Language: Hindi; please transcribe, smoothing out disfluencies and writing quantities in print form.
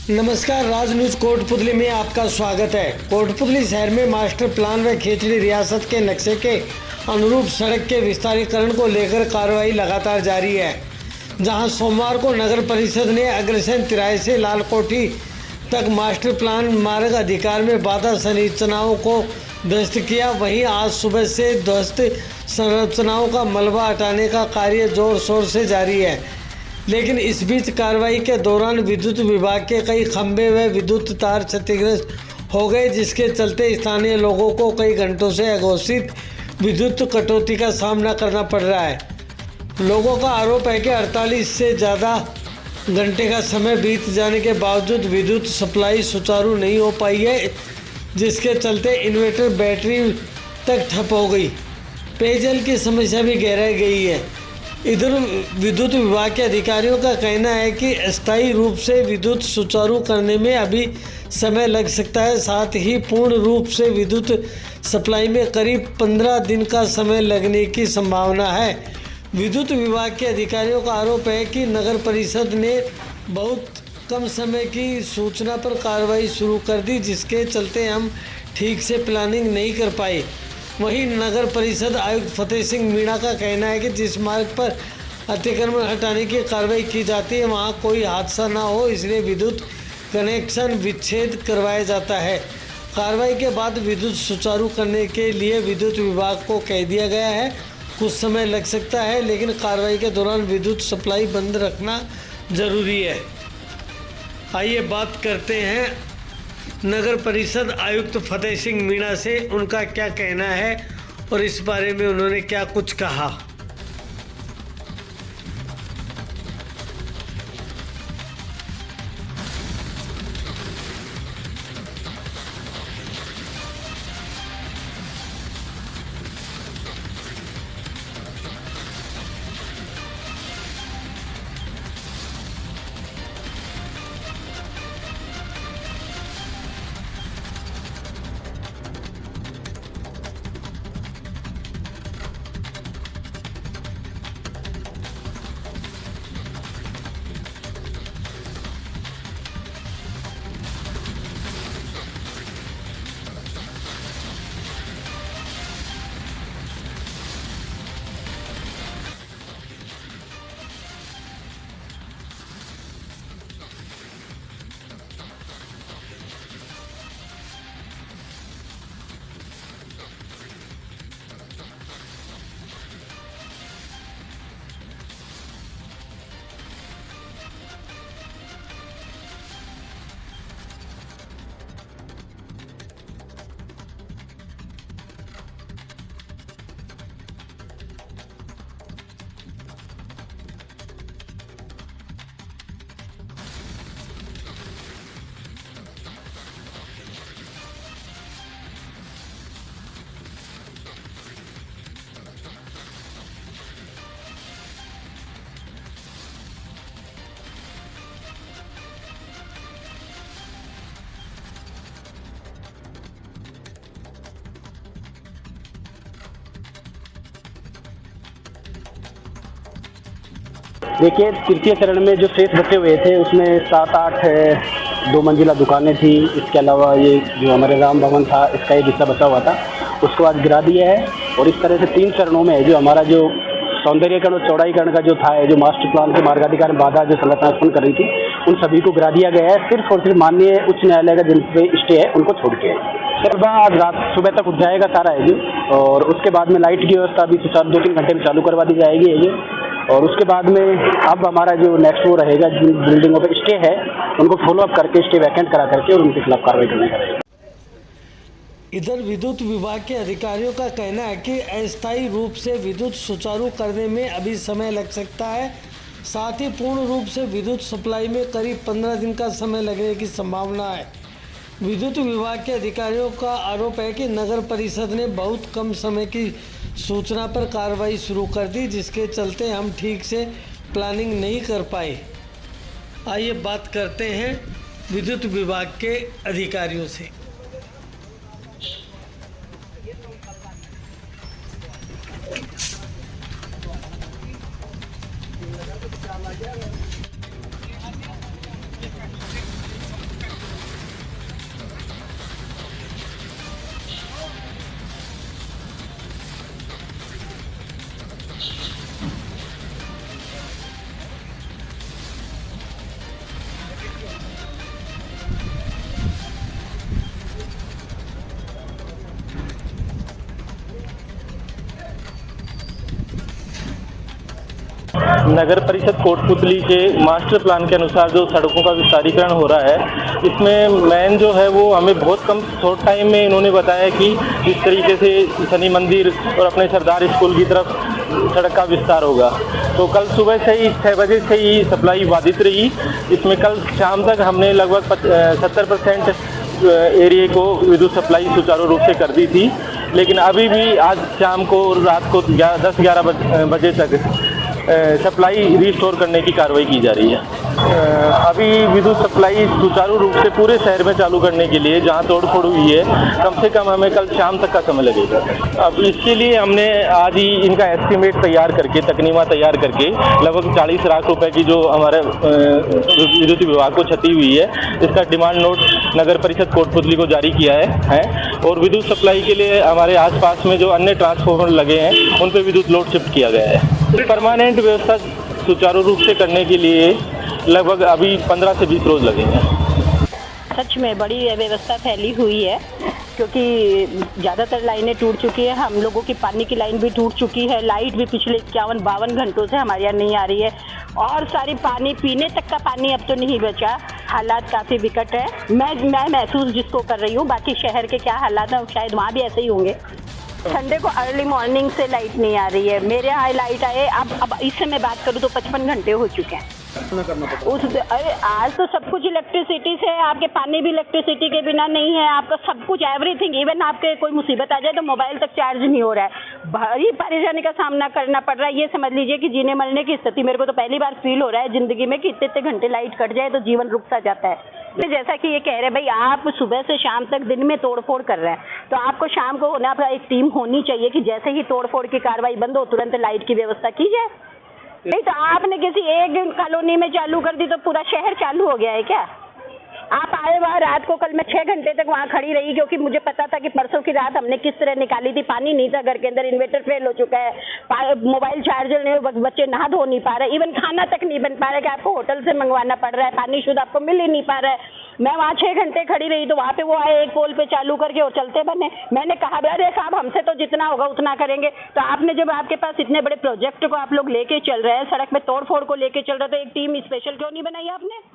नमस्कार, राज न्यूज कोटपुतली में आपका स्वागत है। कोटपुतली शहर में मास्टर प्लान व खेतड़ी रियासत के नक्शे के अनुरूप सड़क के विस्तारीकरण को लेकर कार्रवाई लगातार जारी है। जहां सोमवार को नगर परिषद ने अग्रसेन तिराहे से लालकोठी तक मास्टर प्लान मार्ग अधिकार में बाधा संरचनाओं को ध्वस्त किया, वहीं आज सुबह से ध्वस्त संरचनाओं का मलबा हटाने का कार्य जोर शोर से जारी है। लेकिन इस बीच कार्रवाई के दौरान विद्युत विभाग के कई खंभे व विद्युत तार क्षतिग्रस्त हो गए, जिसके चलते स्थानीय लोगों को कई घंटों से अघोषित विद्युत कटौती का सामना करना पड़ रहा है। लोगों का आरोप है कि 48 से ज़्यादा घंटे का समय बीत जाने के बावजूद विद्युत सप्लाई सुचारू नहीं हो पाई है, जिसके चलते इन्वर्टर बैटरी तक ठप हो गई। पेयजल की समस्या भी गहराई गई है। इधर विद्युत विभाग के अधिकारियों का कहना है कि अस्थायी रूप से विद्युत सुचारू करने में अभी समय लग सकता है। साथ ही पूर्ण रूप से विद्युत सप्लाई में करीब 15 दिन का समय लगने की संभावना है। विद्युत विभाग के अधिकारियों का आरोप है कि नगर परिषद ने बहुत कम समय की सूचना पर कार्रवाई शुरू कर दी, जिसके चलते हम ठीक से प्लानिंग नहीं कर पाए। वहीं नगर परिषद आयुक्त फतेह सिंह मीणा का कहना है कि जिस मार्ग पर अतिक्रमण हटाने की कार्रवाई की जाती है वहां कोई हादसा ना हो, इसलिए विद्युत कनेक्शन विच्छेद करवाया जाता है। कार्रवाई के बाद विद्युत सुचारू करने के लिए विद्युत विभाग को कह दिया गया है। कुछ समय लग सकता है, लेकिन कार्रवाई के दौरान विद्युत सप्लाई बंद रखना जरूरी है। आइए बात करते हैं नगर परिषद आयुक्त फतेह सिंह मीणा से, उनका क्या कहना है और इस बारे में उन्होंने क्या कुछ कहा। देखिए, तृतीय चरण में जो शेष बचे हुए थे उसमें 7-8 दो मंजिला दुकानें थी। इसके अलावा ये जो हमारे राम भवन था, इसका एक हिस्सा बचा हुआ था, उसको आज गिरा दिया है। और इस तरह से 3 चरणों में जो हमारा जो सौंदर्यीकरण और चौड़ाईकरण का जो था, जो मास्टर प्लान के मार्गाधिकार में बाधा जो संरचना उत्पन्न कर रही थी, उन सभी को गिरा दिया गया है। सिर्फ और सिर्फ माननीय उच्च न्यायालय का जिन पे स्टे है उनको छोड़ के सिर्फ आज रात सुबह तक उठ जाएगा सारा है जी। और उसके बाद में लाइट की व्यवस्था भी 2-3 घंटे में चालू करवा दी जाएगी है जी। और उसके बाद में अब हमारा जो नेक्स्ट वो रहेगा, जिन बिल्डिंगों पे स्टे है उनको फॉलो अप करके स्टे वैकेंट करा करके और उनके खिलाफ कार्रवाई करने का रहेगा। इधर विद्युत विभाग के अधिकारियों का कहना है कि अस्थायी रूप से विद्युत सुचारू करने में अभी समय लग सकता है। साथ ही पूर्ण रूप से विद्युत सप्लाई में करीब 15 दिन का समय लगने की संभावना है। विद्युत विभाग के अधिकारियों का आरोप है कि नगर परिषद ने बहुत कम समय की सूचना पर कार्रवाई शुरू कर दी, जिसके चलते हम ठीक से प्लानिंग नहीं कर पाए। आइए बात करते हैं विद्युत विभाग के अधिकारियों से। नगर परिषद कोटपुतली के मास्टर प्लान के अनुसार जो सड़कों का विस्तारीकरण हो रहा है, इसमें मेन जो है वो हमें बहुत कम शॉर्ट टाइम में इन्होंने बताया कि जिस तरीके से शनि मंदिर और अपने सरदार स्कूल की तरफ सड़क का विस्तार होगा। तो कल सुबह से ही 6 बजे से ही सप्लाई बाधित रही। इसमें कल शाम तक हमने लगभग 70% एरिया को विद्युत सप्लाई सुचारू रूप से कर दी थी, लेकिन अभी भी आज शाम को रात को 10-11 बजे तक सप्लाई रिस्टोर करने की कार्रवाई की जा रही है। अभी विद्युत सप्लाई सुचारू रूप से पूरे शहर में चालू करने के लिए जहां तोड़फोड़ हुई है, कम से कम हमें कल शाम तक का समय लगेगा। अब इसके लिए हमने आज ही इनका एस्टीमेट तैयार करके, तकनीमा तैयार करके लगभग 40 लाख रुपए की जो हमारे विद्युत विभाग को क्षति हुई है, इसका डिमांड नोट नगर परिषद कोटपुतली को जारी किया है और विद्युत सप्लाई के लिए हमारे आसपास में जो अन्य ट्रांसफार्मर लगे हैं उन पर विद्युत लोड शिफ्ट किया गया है। परमानेंट व्यवस्था सुचारू रूप से करने के लिए लगभग अभी 15 से 20 रोज लगेंगे। सच में बड़ी व्यवस्था फैली हुई है, क्योंकि ज़्यादातर लाइनें टूट चुकी है। हम लोगों की पानी की लाइन भी टूट चुकी है। लाइट भी पिछले 51-52 घंटों से हमारे यहाँ नहीं आ रही है और सारी पानी पीने तक का पानी अब तो नहीं बचा। हालात काफ़ी विकट है। मैं महसूस जिसको कर रही हूँ, बाकी शहर के क्या हालात हैं शायद वहाँ भी ऐसे ही होंगे। संडे को अर्ली मॉर्निंग से लाइट नहीं आ रही है। मेरे यहाँ लाइट आए अब इससे मैं बात करूँ तो 55 घंटे हो चुके हैं। अरे आज तो सब कुछ इलेक्ट्रिसिटी से है। आपके पानी भी इलेक्ट्रिसिटी के बिना नहीं है। आपका सब कुछ एवरीथिंग, इवन आपके कोई मुसीबत आ जाए तो मोबाइल तक चार्ज नहीं हो रहा है। भारी परेशानी का सामना करना पड़ रहा है। ये समझ लीजिए कि जीने मरने की स्थिति मेरे को तो पहली बार फील हो रहा है जिंदगी में कि इतने घंटे लाइट कट जाए तो जीवन रुक सा जाता है। जैसा कि ये कह रहे हैं भाई, आप सुबह से शाम तक दिन में तोड़फोड़ कर रहे हैं, तो आपको शाम को होना आपका एक टीम होनी चाहिए कि जैसे ही तोड़फोड़ की कार्रवाई बंद हो तुरंत लाइट की व्यवस्था की जाए। नहीं तो आपने किसी एक कॉलोनी में चालू कर दी तो पूरा शहर चालू हो गया है क्या? आप आए वहाँ रात को, कल मैं 6 घंटे तक वहाँ खड़ी रही क्योंकि मुझे पता था कि परसों की रात हमने किस तरह निकाली थी। पानी नहीं था घर के अंदर, इन्वर्टर फेल हो चुका है, मोबाइल चार्जर नहीं, बच्चे नहा धो नहीं पा रहे, इवन खाना तक नहीं बन पा रहा है कि आपको होटल से मंगवाना पड़ रहा है, पानी शुद्ध आपको मिल ही नहीं पा रहा है। मैं वहाँ 6 घंटे खड़ी रही तो वहाँ पे वो आए एक पोल पे चालू करके और चलते बने। मैंने कहा अरे साहब हमसे तो जितना होगा उतना करेंगे। तो आपने जब आपके पास इतने बड़े प्रोजेक्ट को आप लोग लेके चल रहे हैं, सड़क में तोड़ फोड़ को लेके चल रहे, तो एक टीम स्पेशल क्यों नहीं बनाई आपने?